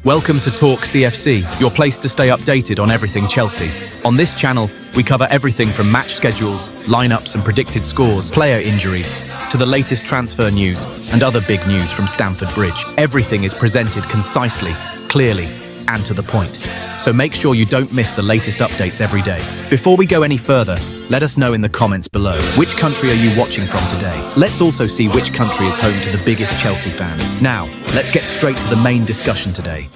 Welcome to Talk CFC, your place to stay updated on everything Chelsea. On this channel, we cover everything from match schedules, lineups and predicted scores, player injuries, to the latest transfer news and other big news from Stamford Bridge. Everything is presented concisely, clearly, and to the point. So make sure you don't miss the latest updates every day. Before we go any further, let us know in the comments below, which country are you watching from today? Let's also see which country is home to the biggest Chelsea fans. Now, let's get straight to the main discussion today.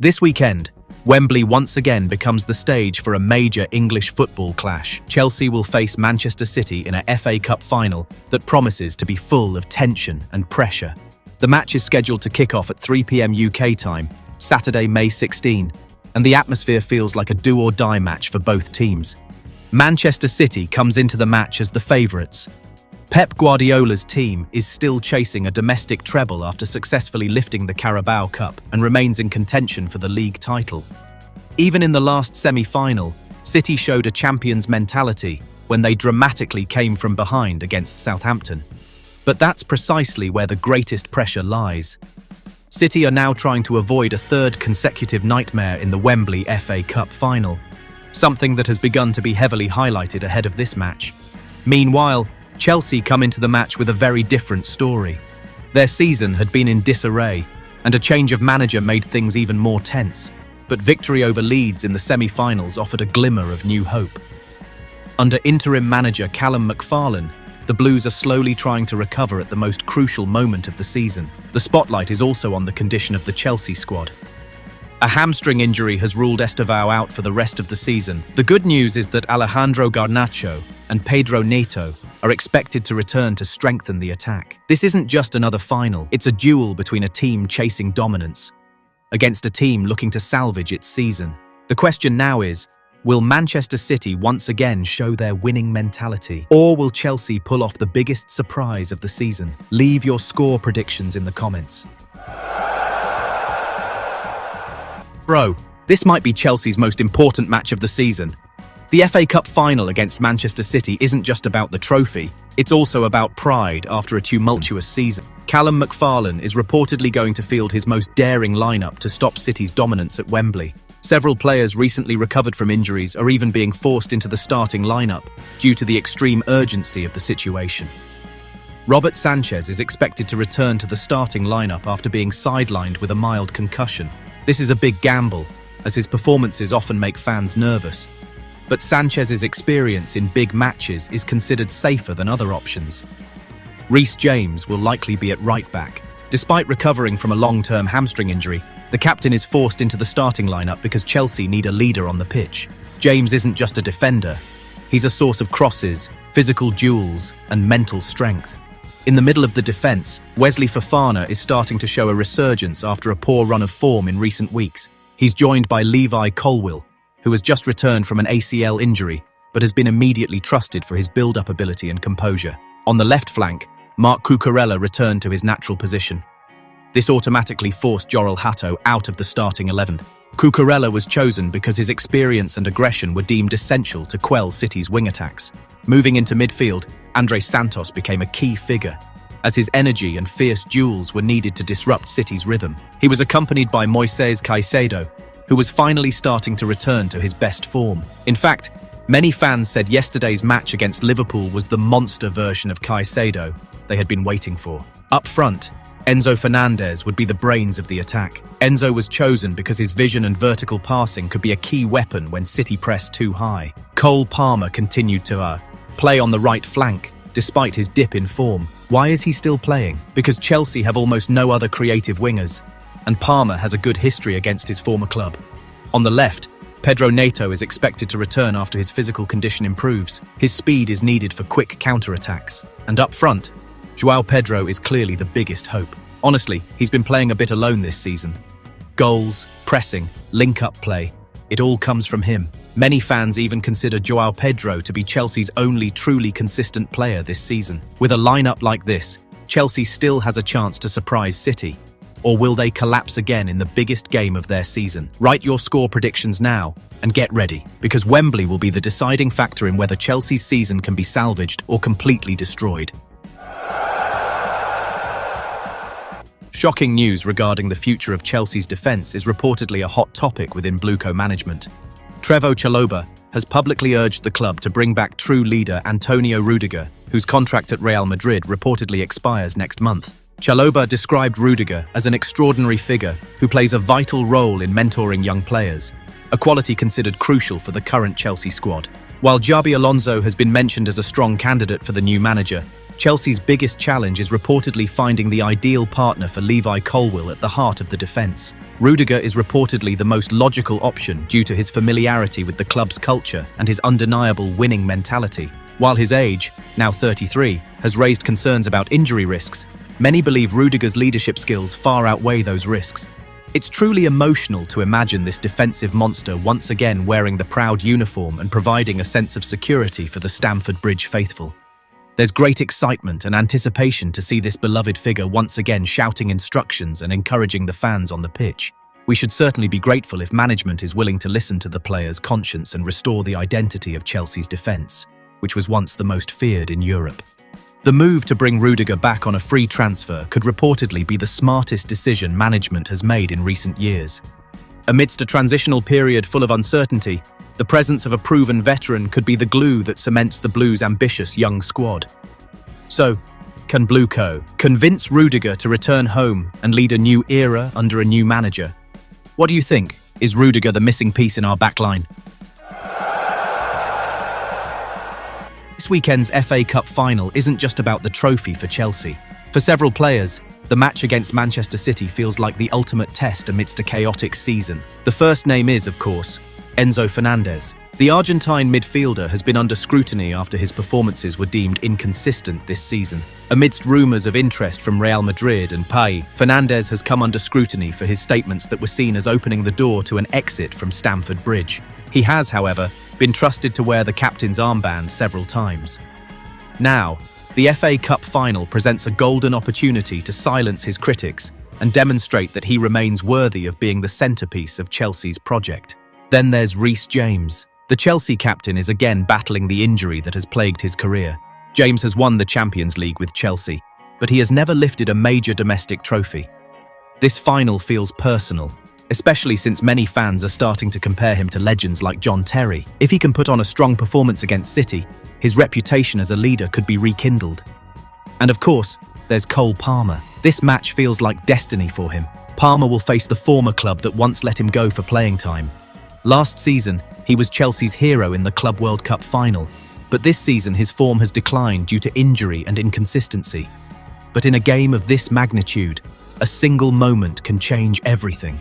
This weekend, Wembley once again becomes the stage for a major English football clash. Chelsea will face Manchester City in a FA Cup final that promises to be full of tension and pressure. The match is scheduled to kick off at 3 p.m. UK time, Saturday, May 16, and the atmosphere feels like a do-or-die match for both teams. Manchester City comes into the match as the favourites. Pep Guardiola's team is still chasing a domestic treble after successfully lifting the Carabao Cup and remains in contention for the league title. Even in the last semi-final, City showed a champion's mentality when they dramatically came from behind against Southampton. But that's precisely where the greatest pressure lies. City are now trying to avoid a third consecutive nightmare in the Wembley FA Cup final, something that has begun to be heavily highlighted ahead of this match. Meanwhile, Chelsea come into the match with a very different story. Their season had been in disarray, and a change of manager made things even more tense. But victory over Leeds in the semi-finals offered a glimmer of new hope. Under interim manager Callum McFarlane, the Blues are slowly trying to recover at the most crucial moment of the season. The spotlight is also on the condition of the Chelsea squad. A hamstring injury has ruled Estevao out for the rest of the season. The good news is that Alejandro Garnacho and Pedro Neto are expected to return to strengthen the attack. This isn't just another final, it's a duel between a team chasing dominance against a team looking to salvage its season. The question now is, will Manchester City once again show their winning mentality? Or will Chelsea pull off the biggest surprise of the season? Leave your score predictions in the comments. Bro, this might be Chelsea's most important match of the season. The FA Cup final against Manchester City isn't just about the trophy, it's also about pride after a tumultuous season. Callum McFarlane is reportedly going to field his most daring lineup to stop City's dominance at Wembley. Several players recently recovered from injuries are even being forced into the starting lineup due to the extreme urgency of the situation. Robert Sanchez is expected to return to the starting lineup after being sidelined with a mild concussion. This is a big gamble, as his performances often make fans nervous. But Sanchez's experience in big matches is considered safer than other options. Reece James will likely be at right back. Despite recovering from a long-term hamstring injury, the captain is forced into the starting lineup because Chelsea need a leader on the pitch. James isn't just a defender, he's a source of crosses, physical duels, and mental strength. In the middle of the defence, Wesley Fofana is starting to show a resurgence after a poor run of form in recent weeks. He's joined by Levi Colwill, who has just returned from an ACL injury, but has been immediately trusted for his build-up ability and composure. On the left flank, Marc Cucurella returned to his natural position. This automatically forced Joao Pedro out of the starting 11. Cucurella was chosen because his experience and aggression were deemed essential to quell City's wing attacks. Moving into midfield, Andre Santos became a key figure, as his energy and fierce duels were needed to disrupt City's rhythm. He was accompanied by Moises Caicedo, who was finally starting to return to his best form. In fact, many fans said yesterday's match against Liverpool was the monster version of Caicedo they had been waiting for. Up front, Enzo Fernandez would be the brains of the attack. Enzo was chosen because his vision and vertical passing could be a key weapon when City pressed too high. Cole Palmer continued to play on the right flank, despite his dip in form. Why is he still playing? Because Chelsea have almost no other creative wingers, and Palmer has a good history against his former club. On the left, Pedro Neto is expected to return after his physical condition improves. His speed is needed for quick counter-attacks. And up front, Joao Pedro is clearly the biggest hope. Honestly, he's been playing a bit alone this season. Goals, pressing, link-up play, it all comes from him. Many fans even consider Joao Pedro to be Chelsea's only truly consistent player this season. With a lineup like this, Chelsea still has a chance to surprise City. Or will they collapse again in the biggest game of their season? Write your score predictions now and get ready, because Wembley will be the deciding factor in whether Chelsea's season can be salvaged or completely destroyed. Shocking news regarding the future of Chelsea's defence is reportedly a hot topic within Blueco management. Trevoh Chalobah has publicly urged the club to bring back true leader Antonio Rudiger, whose contract at Real Madrid reportedly expires next month. Chalobah described Rudiger as an extraordinary figure who plays a vital role in mentoring young players, a quality considered crucial for the current Chelsea squad. While Xabi Alonso has been mentioned as a strong candidate for the new manager, Chelsea's biggest challenge is reportedly finding the ideal partner for Levi Colwill at the heart of the defence. Rudiger is reportedly the most logical option due to his familiarity with the club's culture and his undeniable winning mentality. While his age, now 33, has raised concerns about injury risks, many believe Rudiger's leadership skills far outweigh those risks. It's truly emotional to imagine this defensive monster once again wearing the proud uniform and providing a sense of security for the Stamford Bridge faithful. There's great excitement and anticipation to see this beloved figure once again shouting instructions and encouraging the fans on the pitch. We should certainly be grateful if management is willing to listen to the players' conscience and restore the identity of Chelsea's defence, which was once the most feared in Europe. The move to bring Rudiger back on a free transfer could reportedly be the smartest decision management has made in recent years. Amidst a transitional period full of uncertainty, the presence of a proven veteran could be the glue that cements the Blues' ambitious young squad. So, can Blueco convince Rudiger to return home and lead a new era under a new manager? What do you think? Is Rudiger the missing piece in our backline? This weekend's FA Cup final isn't just about the trophy for Chelsea. For several players, the match against Manchester City feels like the ultimate test amidst a chaotic season. The first name is, of course, Enzo Fernandez. The Argentine midfielder has been under scrutiny after his performances were deemed inconsistent this season. Amidst rumours of interest from Real Madrid and PAI, Fernandez has come under scrutiny for his statements that were seen as opening the door to an exit from Stamford Bridge. He has, however, been trusted to wear the captain's armband several times. Now, the FA Cup final presents a golden opportunity to silence his critics and demonstrate that he remains worthy of being the centrepiece of Chelsea's project. Then there's Reece James. The Chelsea captain is again battling the injury that has plagued his career. James has won the Champions League with Chelsea, but he has never lifted a major domestic trophy. This final feels personal, especially since many fans are starting to compare him to legends like John Terry. If he can put on a strong performance against City, his reputation as a leader could be rekindled. And of course, there's Cole Palmer. This match feels like destiny for him. Palmer will face the former club that once let him go for playing time. Last season, he was Chelsea's hero in the Club World Cup final, but this season his form has declined due to injury and inconsistency. But in a game of this magnitude, a single moment can change everything.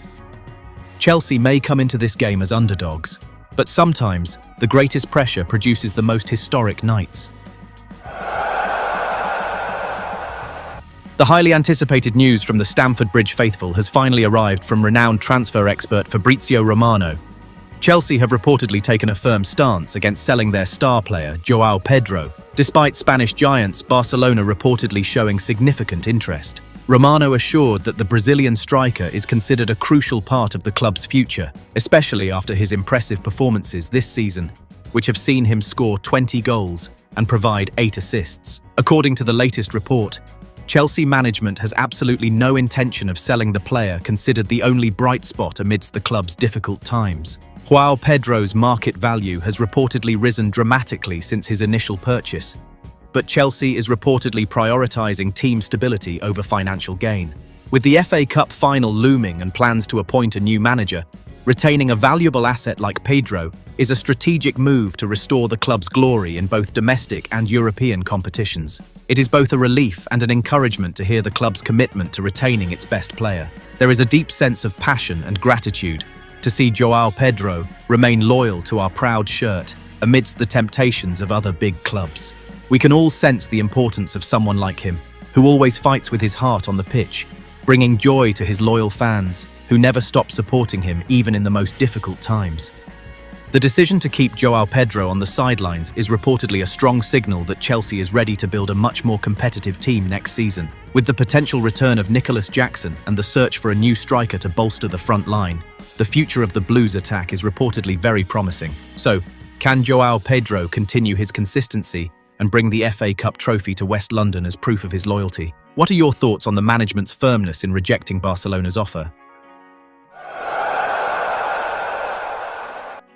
Chelsea may come into this game as underdogs, but sometimes the greatest pressure produces the most historic nights. The highly anticipated news from the Stamford Bridge faithful has finally arrived from renowned transfer expert Fabrizio Romano. Chelsea have reportedly taken a firm stance against selling their star player, Joao Pedro, despite Spanish giants Barcelona reportedly showing significant interest. Romano assured that the Brazilian striker is considered a crucial part of the club's future, especially after his impressive performances this season, which have seen him score 20 goals and provide 8 assists. According to the latest report, Chelsea management has absolutely no intention of selling the player considered the only bright spot amidst the club's difficult times. Joao Pedro's market value has reportedly risen dramatically since his initial purchase, but Chelsea is reportedly prioritising team stability over financial gain. With the FA Cup final looming and plans to appoint a new manager, retaining a valuable asset like Pedro is a strategic move to restore the club's glory in both domestic and European competitions. It is both a relief and an encouragement to hear the club's commitment to retaining its best player. There is a deep sense of passion and gratitude to see Joao Pedro remain loyal to our proud shirt amidst the temptations of other big clubs. We can all sense the importance of someone like him, who always fights with his heart on the pitch, bringing joy to his loyal fans, who never stop supporting him even in the most difficult times. The decision to keep Joao Pedro on the sidelines is reportedly a strong signal that Chelsea is ready to build a much more competitive team next season. With the potential return of Nicholas Jackson and the search for a new striker to bolster the front line, the future of the Blues attack is reportedly very promising. So, can Joao Pedro continue his consistency and bring the FA Cup trophy to West London as proof of his loyalty? What are your thoughts on the management's firmness in rejecting Barcelona's offer?